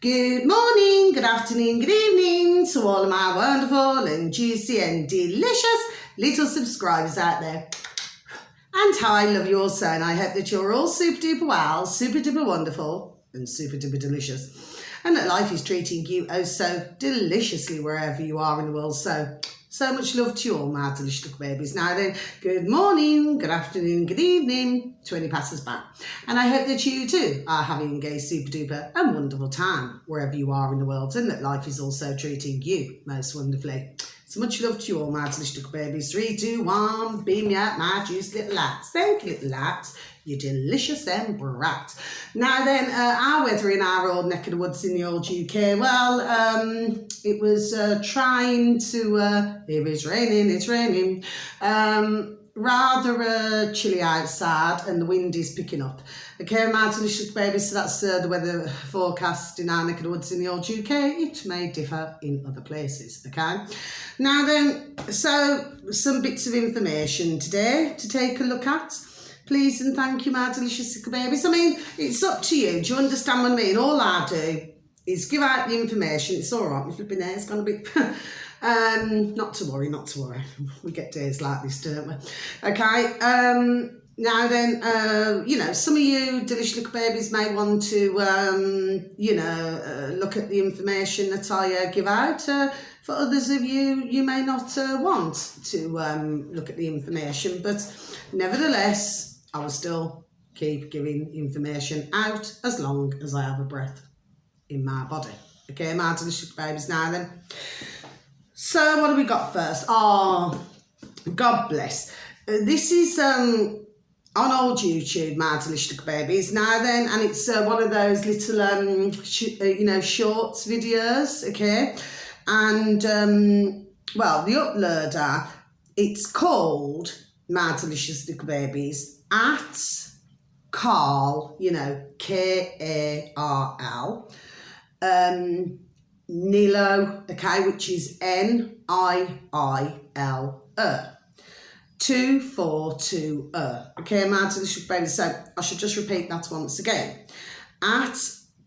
Good morning, good afternoon, good evening to all of my wonderful and juicy and delicious little subscribers out there. And how I love you all so, and I hope that you're all super duper well, super duper wonderful and super duper delicious. And that life is treating you oh so deliciously wherever you are in the world. So much love to you all, my delicious little babies. Now then, good morning, good afternoon, good evening to any passers-by. And I hope that you too are having a super duper and wonderful time wherever you are in the world, and that life is also treating you most wonderfully. So much love to you all, my delicious little babies. 3, 2, 1, beam me out, my juice little lads. Thank you, little lads. You delicious and brat. Now then, our weather in our old neck of the woods in the old UK, well, it was trying to, it's raining, rather chilly outside, and the wind is picking up. Okay, my delicious babies, so that's the weather forecast in our neck of the woods in the old UK. It may differ in other places, okay? Now then, so some bits of information today to take a look at. Please and thank you, my delicious little babies. I mean, it's up to you. Do you understand what I mean? All I do is give out the information. It's all right. My flipping hair's gone a bit... not to worry. We get days like this, don't we? Okay. Now then, you know, some of you delicious little babies may want to, you know, look at the information that I give out. For others of you, you may not want to look at the information, but nevertheless, I will still keep giving information out as long as I have a breath in my body. Okay, my delicious babies. Now then, so what have we got first? Oh, God bless. This is on old YouTube, my delicious babies. Now then, and it's one of those little, you know, shorts videos, okay? And, well, the uploader, it's called, my delicious little babies, at Carl, you know, Karl, Nilo, okay, which is Niilo, 242, okay, my delicious babies. So I should just repeat that once again. At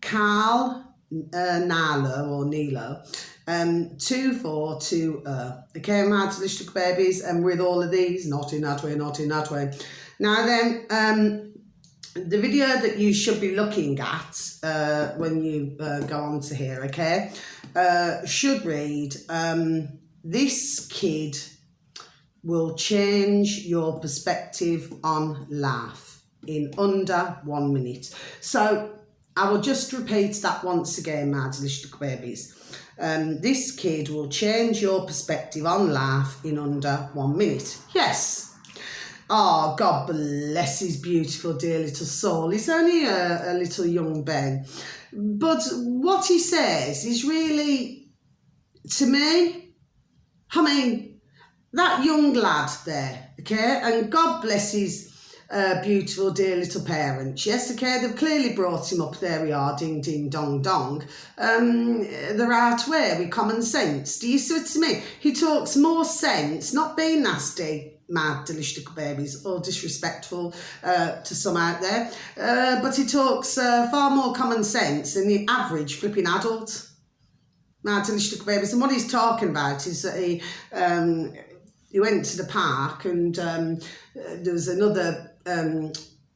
Carl, Nilo, 242, okay, my delicious babies, and with all of these, not in that way. Now then, the video that you should be looking at when you go on to here, okay, should read, this kid will change your perspective on life in under 1 minute. So I will just repeat that once again, my delicious babies. This kid will change your perspective on life in under 1 minute. Yes. Oh, God bless his beautiful, dear little soul. He's only a little young Ben. But what he says is really, to me, I mean, that young lad there, okay, and God bless his beautiful, dear little parents, yes, okay, they've clearly brought him up, there we are, ding, ding, dong, dong, the right way, with common sense. Do you see what I mean? He talks more sense, not being nasty, my delicious little babies, or disrespectful to some out there, but he talks far more common sense than the average flipping adult, my delicious little babies. And what he's talking about is that he went to the park, and there was another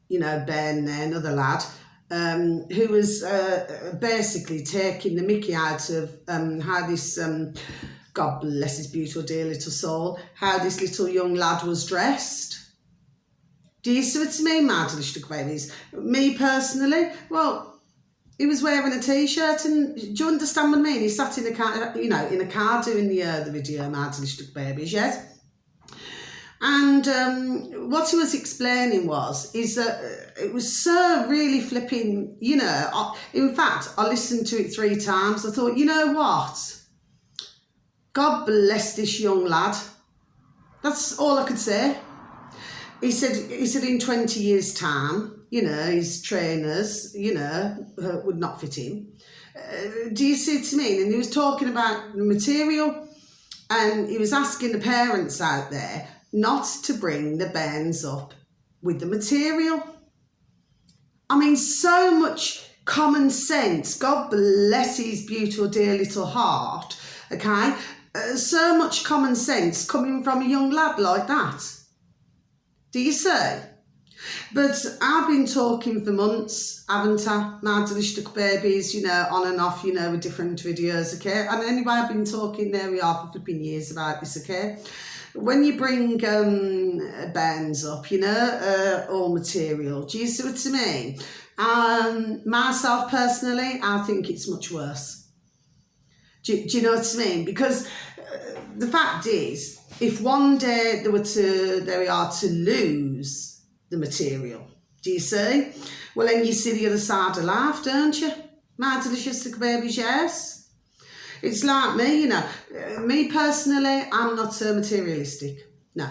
you know, Ben there, another lad, who was basically taking the mickey out of how this, God bless his beautiful dear little soul, how this little young lad was dressed. Do you see what I mean, my delicious little babies? Me personally, well, he was wearing a t-shirt, and do you understand what I mean? He sat in a car, you know, in a car doing the video, my delicious little babies, yes? And what he was explaining is that it was so really flipping, you know, in fact, I listened to it 3 times. I thought, you know what? God bless this young lad. That's all I could say. He said in 20 years' time, you know, his trainers, you know, would not fit him. Do you see what I mean? And he was talking about the material, and he was asking the parents out there not to bring the bands up with the material. I mean, so much common sense. God bless his beautiful, dear little heart, okay? So much common sense coming from a young lad like that. Do you see? But I've been talking for months, haven't I? My delicious babies, on and off, with different videos, okay? And anyway, I've been talking, there we are, for flipping years about this, okay? When you bring bands up, all material, do you see what I mean? Myself personally, I think it's much worse. Do you know what I mean? Because the fact is, if one day they were to lose the material, do you see? Well, then you see the other side of life, don't you? My delicious little babies, yes. It's like me, me personally, I'm not so materialistic. No.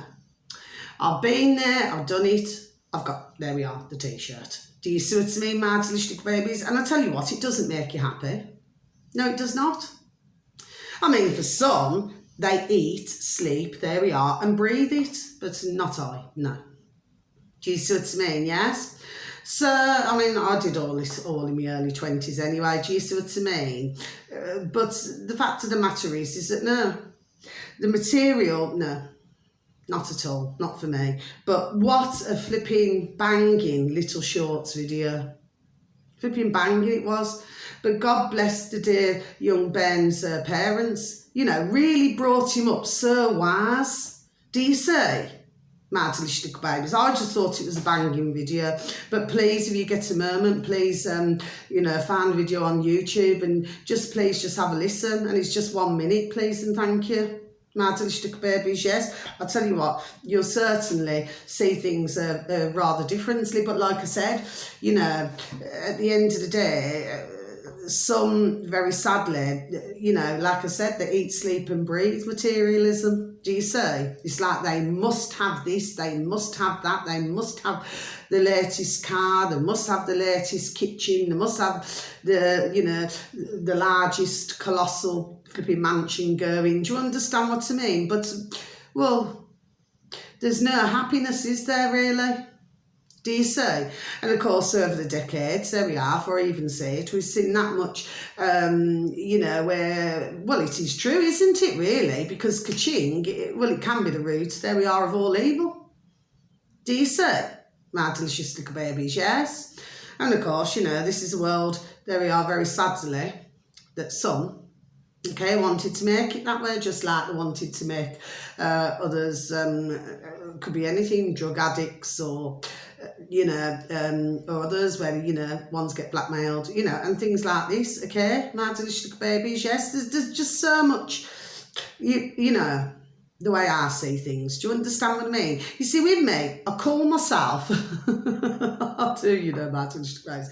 I've been there, I've done it, I've got, there we are, the t-shirt. Do you see what I mean, my delicious babies? And I tell you what, it doesn't make you happy. No, it does not. I mean, for some, they eat, sleep, there we are, and breathe it, but not I, no. Do you see what I mean? Yes. So, I mean, I did all this all in my early 20s anyway. Do you see what I mean? But the fact of the matter is that no, the material, no, not at all, not for me. But what a flipping banging little shorts video. Flipping banging it was. But God bless the dear young Ben's parents. Really brought him up so wise. Do you see? My delicious babies. I just thought it was a banging video. But please, if you get a moment, please, find the video on YouTube and just have a listen. And it's just 1 minute, please, and thank you. My delicious babies, yes. I'll tell you what, you'll certainly see things rather differently. But like I said, at the end of the day, some, very sadly, like I said, they eat, sleep and breathe materialism. Do you see? It's like they must have this, they must have that, they must have the latest car, they must have the latest kitchen, they must have the largest colossal flipping mansion going. Do you understand what I mean? But, well, there's no happiness, is there really? Do you see? And of course, over the decades, there we are, for I even say it, we've seen that much, where, well, it is true, isn't it, really? Because ka-ching, it can be the root, there we are, of all evil. Do you see? My delicious little babies, yes? And of course, this is a world, there we are, very sadly, that some, okay, wanted to make it that way, just like they wanted to make others, could be anything, drug addicts or, or others where, ones get blackmailed, and things like this, okay, my delicious babies, yes, there's just so much, the way I see things. Do you understand what I mean? You see, with me, I call myself, I do, my delicious babies,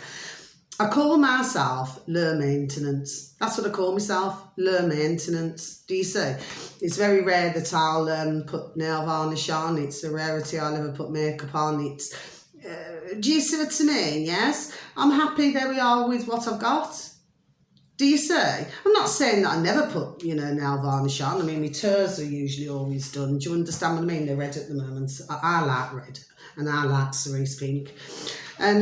I call myself low maintenance. That's what I call myself, low maintenance. Do you see? It's very rare that I'll put nail varnish on. It's a rarity I'll ever put makeup on. It's do you see what I mean? Yes? I'm happy, there we are, with what I've got. Do you see? I'm not saying that I never put, nail varnish on. I mean, my toes are usually always done. Do you understand what I mean? They're red at the moment. I like red and I like cerise pink. And,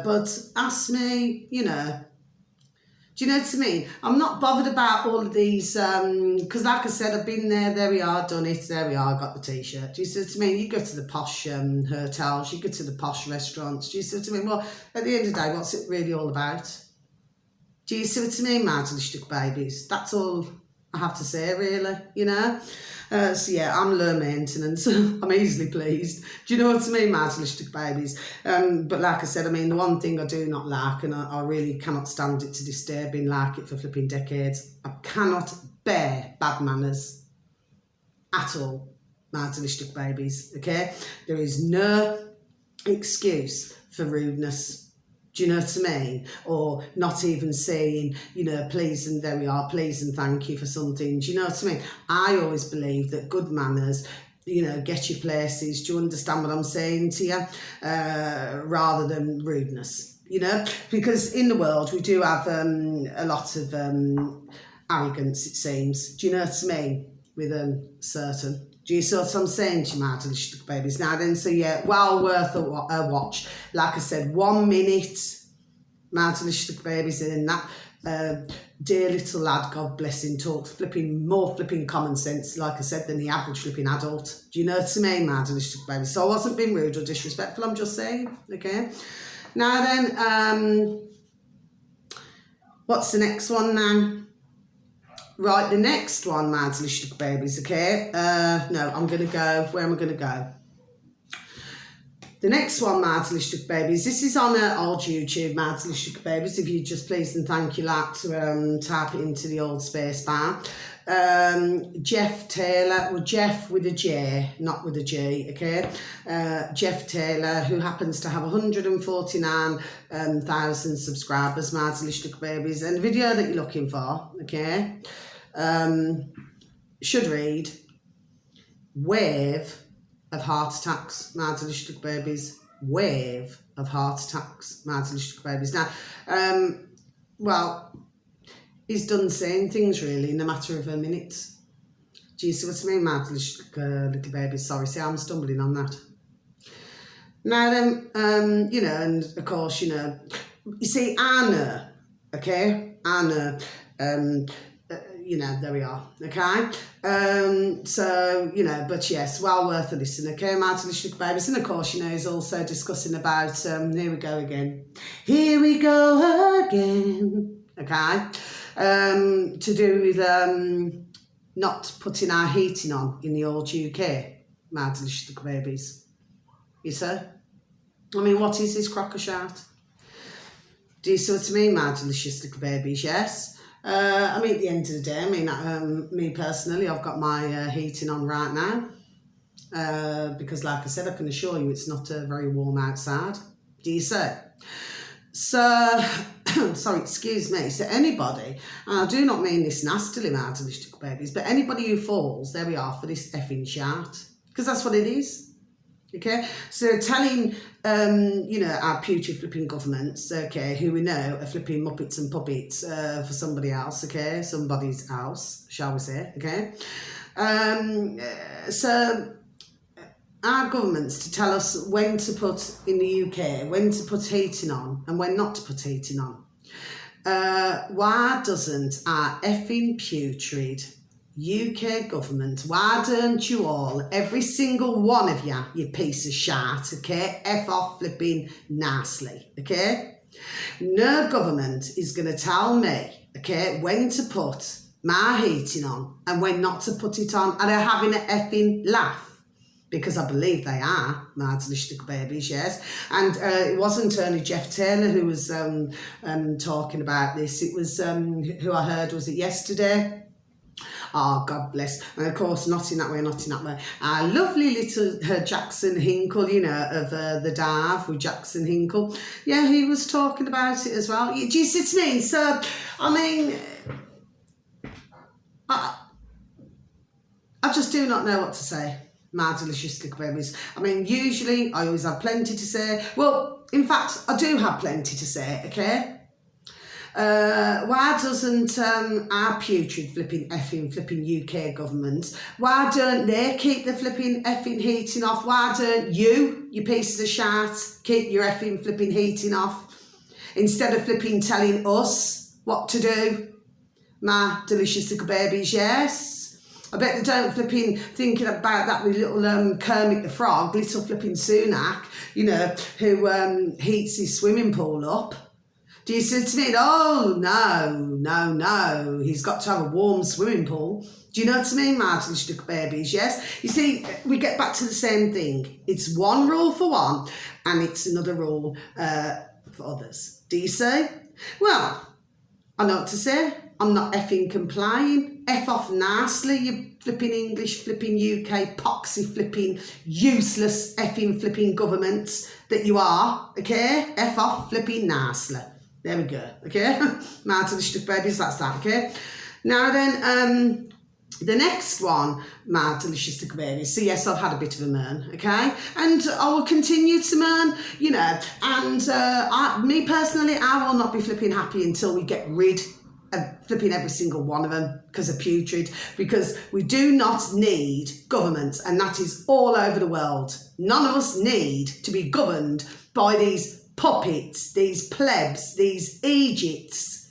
but ask me, do you know what I mean? I'm not bothered about all of these, because like I said, I've been there we are, done it, there we are, got the t-shirt. Do you see what I mean? You go to the posh hotels, you go to the posh restaurants, do you see what I mean? Well, at the end of the day, what's it really all about? Do you see what I mean, my delicious babies? That's all I have to say, really, So yeah, I'm low maintenance. I'm easily pleased. Do you know what I mean, my delicious babies? But like I said, I mean, the one thing I do not like, and I really cannot stand it to this day, I've been like it for flipping decades, I cannot bear bad manners at all, my delicious babies, okay? There is no excuse for rudeness. Do you know what I mean? Or not even saying, please and there we are, please and thank you for something. Do you know what I mean? I always believe that good manners, get you places. Do you understand what I'm saying to you? Rather than rudeness, Because in the world we do have a lot of arrogance, it seems. Do you know what I mean? With certain. Do you see what I'm saying to you, my delicious babies? Now then, so yeah, well worth a watch. Like I said, 1 minute, mad delicious babies, and that dear little lad, God bless him, talks more flipping common sense, like I said, than the average flipping adult. Do you know what I mean, mad delicious babies? So I wasn't being rude or disrespectful, I'm just saying, okay? Now then, what's the next one now? Right, the next one, mad delicious babies, okay? No, I'm going to go, where am I going to go? The next one, Mad Delicious Babies, this is on old YouTube, Mad Delicious Babies. If you just please and thank you, like, to type it into the old space bar. Jeff Taylor, well, Jeff with a J, not with a G, okay? Jeff Taylor, who happens to have 149,000 subscribers, Mad Delicious Babies. And the video that you're looking for, okay, should read, Wave of heart attacks, mad delicious babies. Wave of heart attacks, mad delicious babies. Now, well, he's done saying things really in a matter of a minute. Do you see what I mean, mad delicious little babies? Sorry, see, I'm stumbling on that. Now then, you know, and of course, you know, you see, Anna, okay, Anna, you know, there we are, okay? So, you know, but yes, well worth a listen, okay, mad delicious babies. And of course, you know, he's also discussing about, here we go again, okay? To do with not putting our heating on in the old UK, mad delicious babies. You see? I mean, what is this crocker shout? Do you see what I mean, mad delicious little babies? Yes. I mean, at the end of the day, I mean, me personally, I've got my heating on right now because, like I said, I can assure you it's not very warm outside. Do you see? So, sorry, excuse me. So anybody, and I do not mean this nastily, mad delicious babies, but anybody who falls, there we are, for this effing shout, because that's what it is. Okay, so telling, you know, our putrid flipping governments, okay, who we know are flipping muppets and puppets for somebody else, okay, somebody's house, shall we say, okay. So our governments to tell us when to put in the UK, when to put heating on and when not to put heating on. Why doesn't our effing putrid UK government, why don't you all, every single one of you, you piece of shit, okay, F off flipping nicely, okay? No government is going to tell me, okay, when to put my heating on and when not to put it on, and they're having an effing laugh, because I believe they are, my delicious babies, yes. And it wasn't only Jeff Taylor who was talking about this, it was, who I heard, was it yesterday? Oh, God bless. And of course, not in that way, not in that way. Our lovely little Jackson Hinkle, you know, of the dive with Jackson Hinkle. Yeah, he was talking about it as well. Do you see what I mean? So, I mean, I just do not know what to say. My delicious little babies. I mean, usually I always have plenty to say. Well, in fact, I do have plenty to say, okay? Why doesn't our putrid flipping UK government, why don't they keep the flipping effing heating off? Why don't you pieces of shit, keep your effing flipping heating off instead of flipping telling us what to do? My delicious little babies, yes. I bet they don't flipping thinking about that with little Kermit the Frog, little flipping Sunak, you know, who heats his swimming pool up. Do you see what I mean? Oh, no. He's got to have a warm swimming pool. Do you know what I mean, Martin Stuck babies? Yes? You see, we get back to the same thing. It's one rule for one and it's another rule for others. Do you see? Well, I know what to say. I'm not effing complying. F off nicely, you flipping English, flipping UK, poxy flipping, useless effing flipping governments that you are. Okay? F off flipping nicely. There we go, okay? Martin Stuck babies, that's that, okay? Now then, the next one, my delicious little babies. So yes, I've had a bit of a moan, okay? And I will continue to moan, you know, and me personally, I will not be flipping happy until we get rid of flipping every single one of them because of putrid, because we do not need government, and that is all over the world. None of us need to be governed by these puppets, these plebs, these Egypts,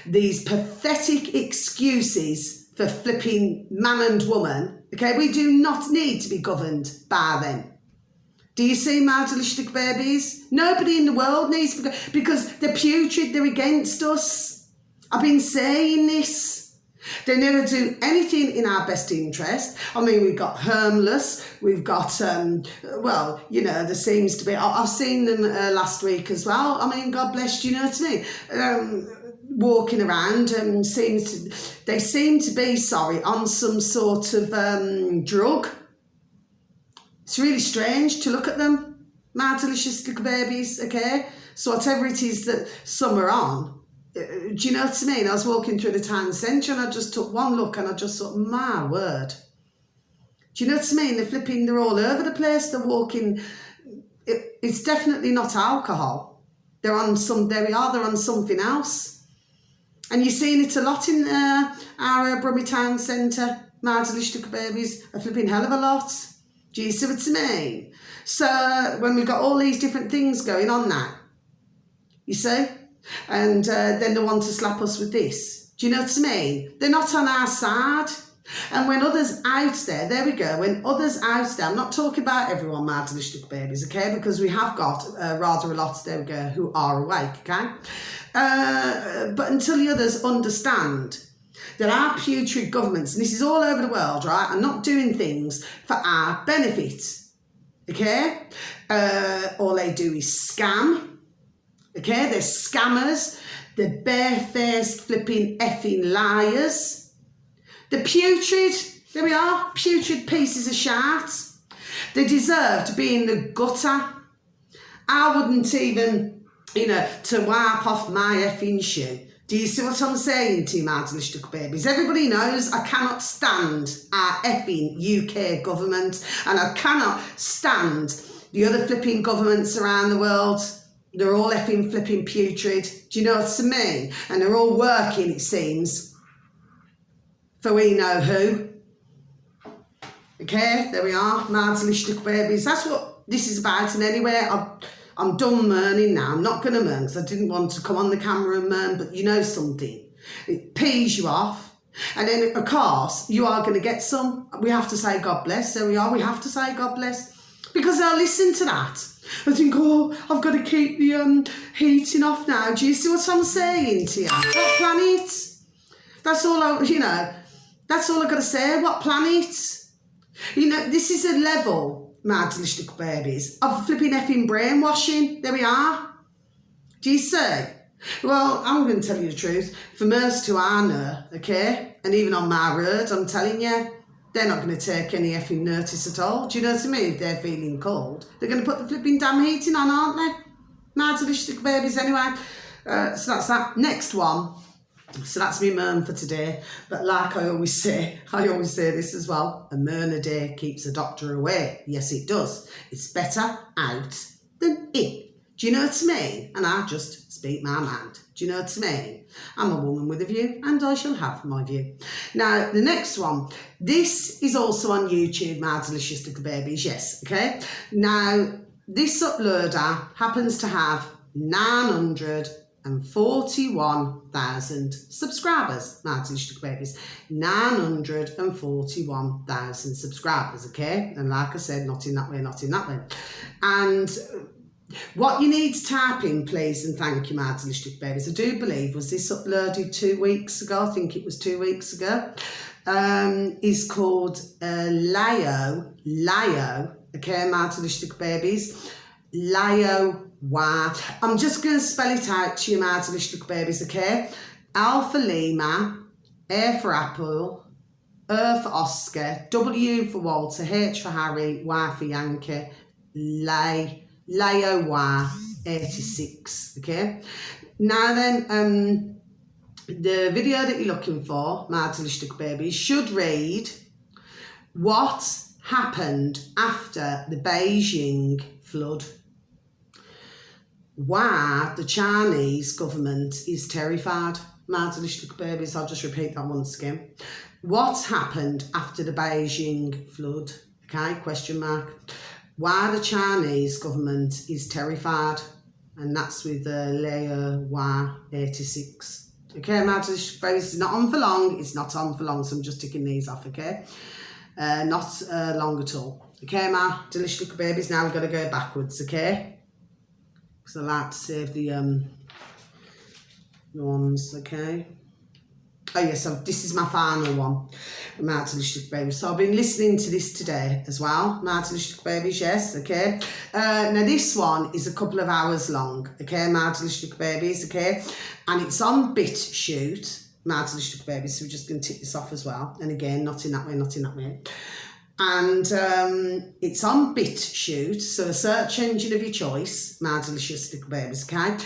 these pathetic excuses for flipping man and woman, okay, we do not need to be governed by them. Do you see, my delicious babies? Nobody in the world needs to be, because they're putrid, they're against us. I've been saying this. They never do anything in our best interest. I mean, we've got homeless, we've got, well, you know, there seems to be, I've seen them last week as well. I mean, God bless, you know what I mean? Walking around and they seem to be, on some sort of drug. It's really strange to look at them, my delicious little babies, okay? So whatever it is that some are on, do you know what I mean? I was walking through the town centre and I just took one look and I just thought, my word. Do you know what I mean? They're all over the place. They're walking. It's definitely not alcohol. They're on something else. And you're seeing it a lot in our Brummie town centre. My delicious babies, a flipping hell of a lot. Do you see what I mean? So when we've got all these different things going on now, you see? And then they want to slap us with this. Do you know what I mean? They're not on our side. And when others out there we go, when others out there, I'm not talking about everyone, my delicious babies, okay? Because we have got rather a lot, there we go, who are awake, okay? But until the others understand that our putrid governments, and this is all over the world, right, are not doing things for our benefit, okay? All they do is scam. Okay, they're scammers, they're barefaced flipping effing liars. They're putrid, there we are, putrid pieces of shit. They deserve to be in the gutter. I wouldn't even, you know, to wipe off my effing shoe. Do you see what I'm saying to you, my delicious babies? Everybody knows I cannot stand our effing UK government, and I cannot stand the other flipping governments around the world. They're all effing flipping putrid. Do you know what I mean? And they're all working, it seems, for we know who. Okay, there we are, my delicious babies. That's what this is about. And anyway, I'm done moaning now. I'm not going to moan because I didn't want to come on the camera and moan, but you know something. It pees you off. And then, of course, you are going to get some. We have to say God bless. There we are. We have to say God bless. Because they'll listen to that. I think, oh, I've got to keep the heating off now. Do you see what I'm saying to you? What planet? That's all that's all I've got to say. What planet? You know, this is a level, my delicious babies, of flipping effing brainwashing. There we are. Do you see? Well, I'm going to tell you the truth. For most who I know, okay, and even on my road, I'm telling you, they're not going to take any effing notice at all. Do you know what I mean? If they're feeling cold, they're going to put the flipping damn heating on, aren't they? My delicious babies, anyway. So that's that. Next one. So that's me moan for today. But like I always say this as well. A moan a day keeps a doctor away. Yes, it does. It's better out than in. Do you know what I mean? And I just speak my mind. Do you know what I mean? I'm a woman with a view, and I shall have my view. Now, the next one. This is also on YouTube, my delicious little babies. Yes, okay? Now, this uploader happens to have 941,000 subscribers, my delicious little babies. 941,000 subscribers, okay? And like I said, not in that way, not in that way. And what you need to type in, please, and thank you, my delicious babies. I do believe, was this uploaded 2 weeks ago? I think it was 2 weeks ago. Is called Lio, okay, my delicious babies. Lio, why? I'm just going to spell it out to you, my delicious babies, okay? L for Lima, A for Apple, O for Oscar, W for Walter, H for Harry, Y for Yankee, Leo Y 86, okay? Now then, the video that you're looking for, my delicious babies, should read what happened after the Beijing flood. Why the Chinese government is terrified, my delicious babies. I'll just repeat that once again. What happened after the Beijing flood? Okay, question mark. Why the Chinese government is terrified. and that's with layer Y86. Okay, my delicious babies, it's not on for long, it's not on for long, so I'm just ticking these off, okay? Not long at all. Okay, my delicious little babies, now we've got to go backwards, okay? Because I like to save the ones, okay? Oh yes, so this is my final one, my delicious little babies. So I've been listening to this today as well, my delicious little babies, yes, okay? Now this one is a couple of hours long, okay, my delicious little babies, okay? And it's on BitChute, my delicious little babies, so we're just going to tick this off as well. And again, not in that way, not in that way. And it's on BitChute, so a search engine of your choice, my delicious little babies, okay?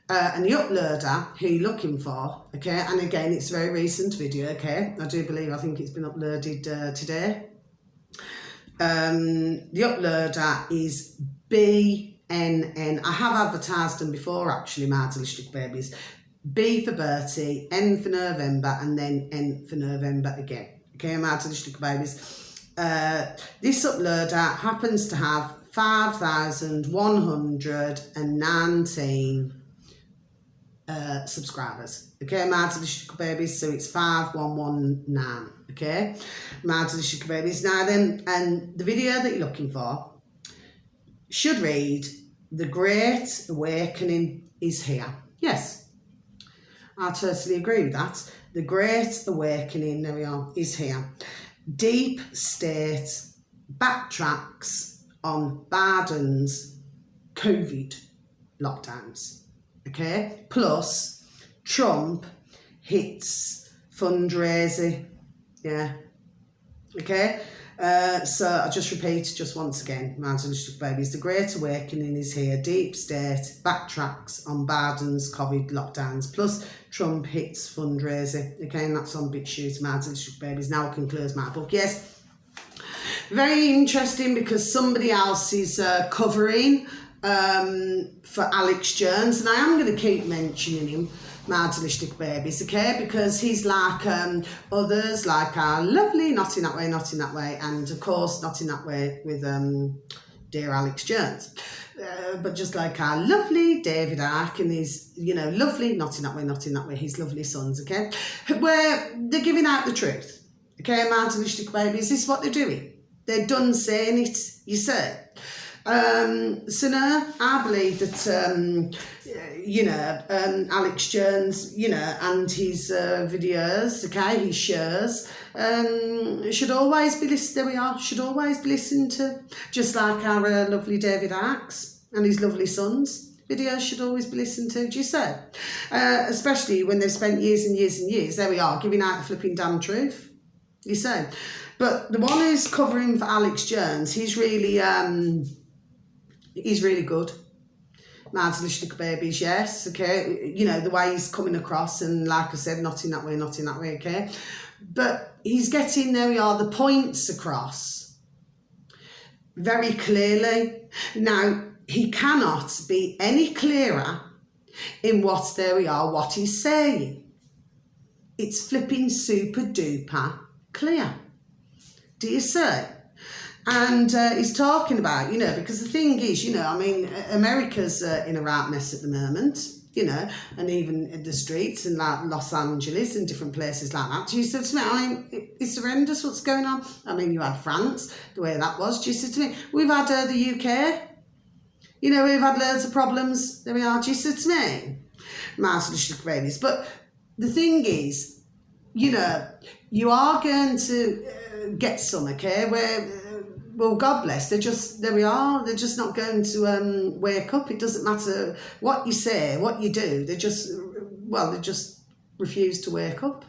And the uploader who you're looking for, okay? And again, it's a very recent video, okay? I do believe, I think it's been uploaded today. The uploader is BNN. I have advertised them before, actually, my delicious little babies. B for Bertie, N for November, and then N for November again. Okay, my delicious little babies. This uploader happens to have 5,119 subscribers. Okay, my delicious little babies. So it's 5119. Okay, my delicious little babies. Now then, and the video that you're looking for should read, "The Great Awakening is here." Yes. I totally agree with that. The Great Awakening, there we are, is here. Deep State backtracks on Biden's COVID lockdowns. Okay? Plus, Trump hits fundraising. Yeah. Okay? So I just repeat just once again, my delicious babies, the Great Awakening is here. Deep State backtracks on Biden's COVID lockdowns, plus Trump hits fundraising. Okay, and that's on BitChute, my delicious babies. Now I can close my book. Yes, very interesting because somebody else is covering for Alex Jones, and I am going to keep mentioning him, my delicious babies, okay, because he's like others, like our lovely Not In That Way, Not In That Way, and of course Not In That Way with dear Alex Jones, but just like our lovely David Icke and his, you know, lovely Not In That Way, Not In That Way, his lovely sons, okay, where they're giving out the truth, okay, my delicious babies. This is what they're doing. They're done saying it, you say. So now I believe that Alex Jones, and his videos, okay, his shows, should always be listened. There we are. Should always be listened to, just like our lovely David Icke and his lovely sons. Videos should always be listened to. Do you say? Especially when they've spent years and years and years. There we are, giving out the flipping damn truth. You say, but the one who's covering for Alex Jones, he's really good. My delicious little babies, yes, okay. You know, the way he's coming across, and like I said, not in that way, not in that way, okay. But he's getting, there we are, the points across very clearly. Now, he cannot be any clearer in what, there we are, what he's saying. It's flipping super duper clear. Do you see? And he's talking about, because the thing is, America's in a right mess at the moment, and even in the streets in like Los Angeles and different places like that. Do you see to me? I mean, it's horrendous what's going on. I mean, you had France, the way that was. Do you see to me? We've had the UK. We've had loads of problems. There we are. Do you see to me? My delicious babies. But the thing is, you are going to get some, okay, where... Well, God bless, there we are, they're just not going to wake up. It doesn't matter what you say, what you do, they just refuse to wake up.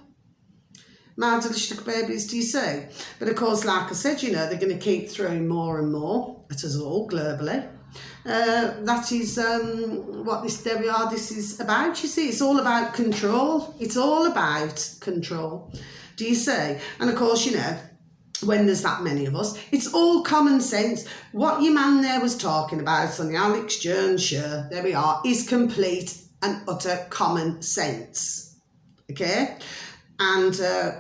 My delicious babies, do you say? But of course, like I said, they're going to keep throwing more and more at us all globally. That is what this is about, you see. It's all about control. It's all about control. Do you see? And of course, when there's that many of us, it's all common sense. What your man there was talking about on the Alex Jones show, there we are, is complete and utter common sense. Okay? And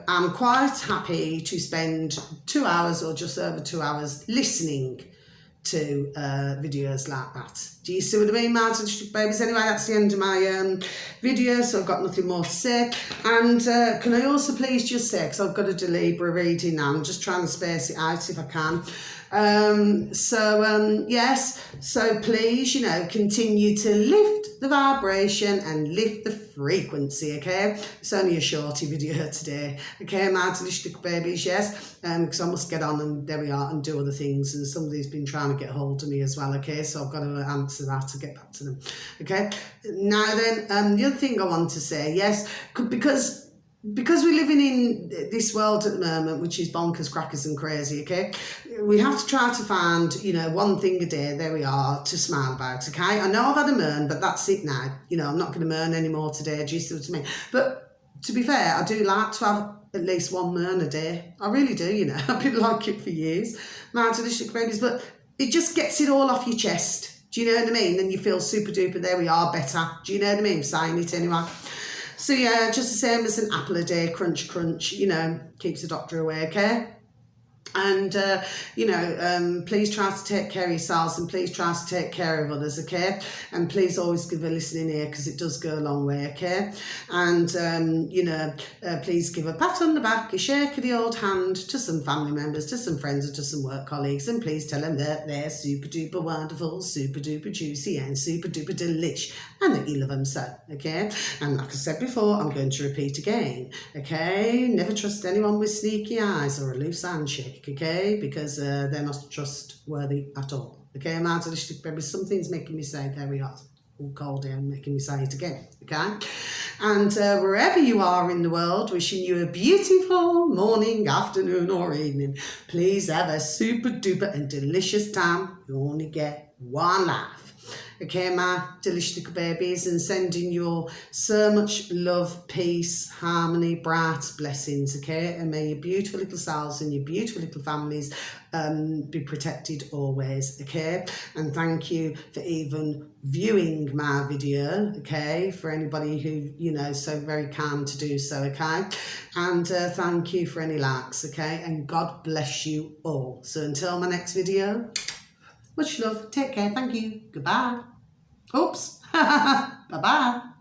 I'm quite happy to spend 2 hours or just over 2 hours listening to videos like that. Do you see what I mean, my delicious babies? Anyway, that's the end of my video, so I've got nothing more to say. And can I also please just say, because I've got a deliberate reading now, I'm just trying to space it out if I can. Yes, so please, you know, continue to lift the vibration and lift the frequency, okay? It's only a shorty video today, okay, my delicious babies, yes, because I must get on and there we are and do other things, and somebody's been trying to get hold of me as well, okay, so I've got to answer that to get back to them, okay? Now then, the other thing I want to say, yes, because we're living in this world at the moment, which is bonkers, crackers and crazy, okay? We have to try to find, you know, one thing a day, there we are, to smile about, okay? I know I've had a moan, but that's it now. You know, I'm not going to moan anymore today, do you see what I mean? But to be fair, I do like to have at least one moan a day. I really do, you know. I've been like it for years, my delicious babies, but it just gets it all off your chest. Do you know what I mean? And you feel super duper, there we are, better. Do you know what I mean? Saying it anyway. So yeah, just the same as an apple a day, crunch, crunch, you know, keeps the doctor away, okay? And, you know, please try to take care of yourselves and please try to take care of others, okay? And please always give a listening ear because it does go a long way, okay? And, you know, please give a pat on the back, a shake of the old hand to some family members, to some friends and to some work colleagues, and please tell them that they're super duper wonderful, super duper juicy and super duper delish and that you love them so, okay? And like I said before, I'm going to repeat again, okay? Never trust anyone with sneaky eyes or a loose handshake. Okay, because they're not trustworthy at all. Okay, my delicious babies, something's making me say, there we are, all cold here and making me say it again. Okay, and wherever you are in the world, wishing you a beautiful morning, afternoon or evening. Please have a super duper and delicious time. You only get one life. Okay, my delicious little babies, and sending you so much love, peace, harmony, bright blessings, okay? And may your beautiful little selves and your beautiful little families be protected always, okay? And thank you for even viewing my video, okay? For anybody who, you know, so very kind to do so, okay? And thank you for any likes, okay? And God bless you all. So until my next video, much love, take care, thank you, goodbye. Oops, bye-bye.